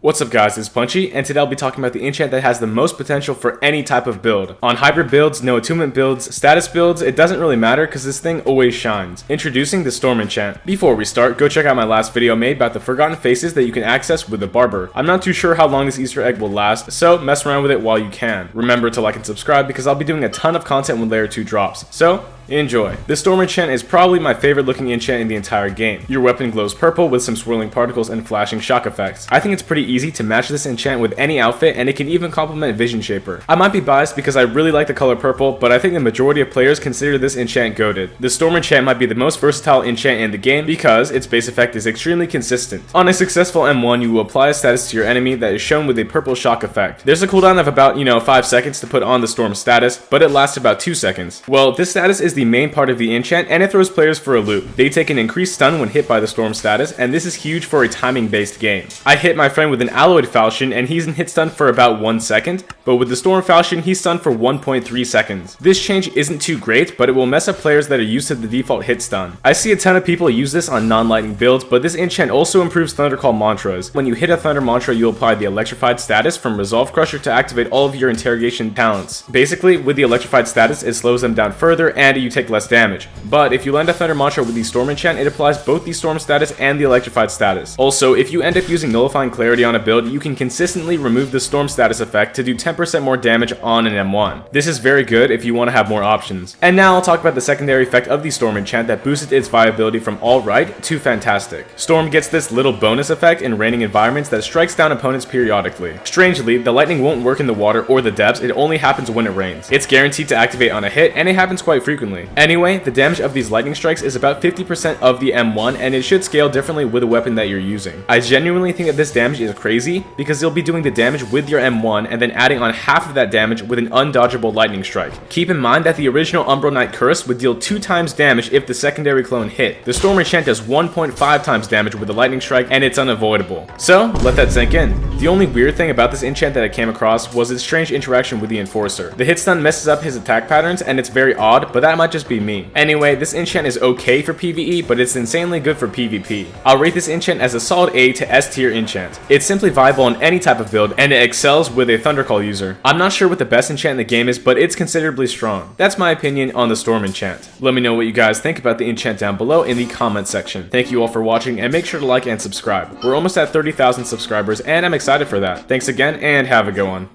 What's up guys, it's Punchy, and today I'll be talking about the enchant that has the most potential for any type of build. On hybrid builds, no attunement builds, status builds, it doesn't really matter because this thing always shines. Introducing the Storm enchant. Before we start, go check out my last video made about the forgotten faces that you can access with the barber. I'm not too sure how long this Easter egg will last, so mess around with it while you can. Remember to like and subscribe because I'll be doing a ton of content when layer 2 drops. So, enjoy. The Storm enchant is probably my favorite looking enchant in the entire game. Your weapon glows purple with some swirling particles and flashing shock effects. I think it's pretty easy to match this enchant with any outfit, and it can even complement Vision Shaper. I might be biased because I really like the color purple, but I think the majority of players consider this enchant goated. The Storm enchant might be the most versatile enchant in the game because its base effect is extremely consistent. On a successful M1, you will apply a status to your enemy that is shown with a purple shock effect. There's a cooldown of about, 5 seconds to put on the Storm status, but it lasts about 2 seconds. Well, this status is the main part of the enchant, and it throws players for a loop. They take an increased stun when hit by the Storm status, and this is huge for a timing based game. I hit my friend with an alloyed falchion and he's in hit stun for about 1 second, but with the Storm falchion he's stunned for 1.3 seconds. This change isn't too great, but it will mess up players that are used to the default hit stun. I see a ton of people use this on non-lightning builds, but this enchant also improves Thunder Call mantras. When you hit a Thunder mantra, you apply the electrified status from Resolve Crusher to activate all of your interrogation talents. Basically, with the electrified status, it slows them down further and you take less damage. But if you land a Thunder mantra with the Storm enchant, it applies both the Storm status and the electrified status. Also, if you end up using Nullifying Clarity on a build, you can consistently remove the Storm status effect to do 10% more damage on an M1. This is very good if you want to have more options. And now I'll talk about the secondary effect of the Storm enchant that boosted its viability from alright to fantastic. Storm gets this little bonus effect in raining environments that strikes down opponents periodically. Strangely, the lightning won't work in the water or the depths, it only happens when it rains. It's guaranteed to activate on a hit, and it happens quite frequently. Anyway, the damage of these lightning strikes is about 50% of the M1, and it should scale differently with the weapon that you're using. I genuinely think that this damage is crazy because you'll be doing the damage with your M1 and then adding on half of that damage with an undodgeable lightning strike. Keep in mind that the original Umbral Knight Curse would deal 2 times damage if the secondary clone hit. The Storm enchant does 1.5 times damage with the lightning strike, and it's unavoidable. So, let that sink in. The only weird thing about this enchant that I came across was its strange interaction with the Enforcer. The hit stun messes up his attack patterns, and it's very odd, but that might just be me. Anyway, this enchant is okay for PvE, but it's insanely good for PvP. I'll rate this enchant as a solid A to S tier enchant. It's simply viable on any type of build, and it excels with a Thunder Call user. I'm not sure what the best enchant in the game is, but it's considerably strong. That's my opinion on the Storm enchant. Let me know what you guys think about the enchant down below in the comment section. Thank you all for watching, and make sure to like and subscribe. We're almost at 30,000 subscribers, and I'm excited for that. Thanks again, and have a good one.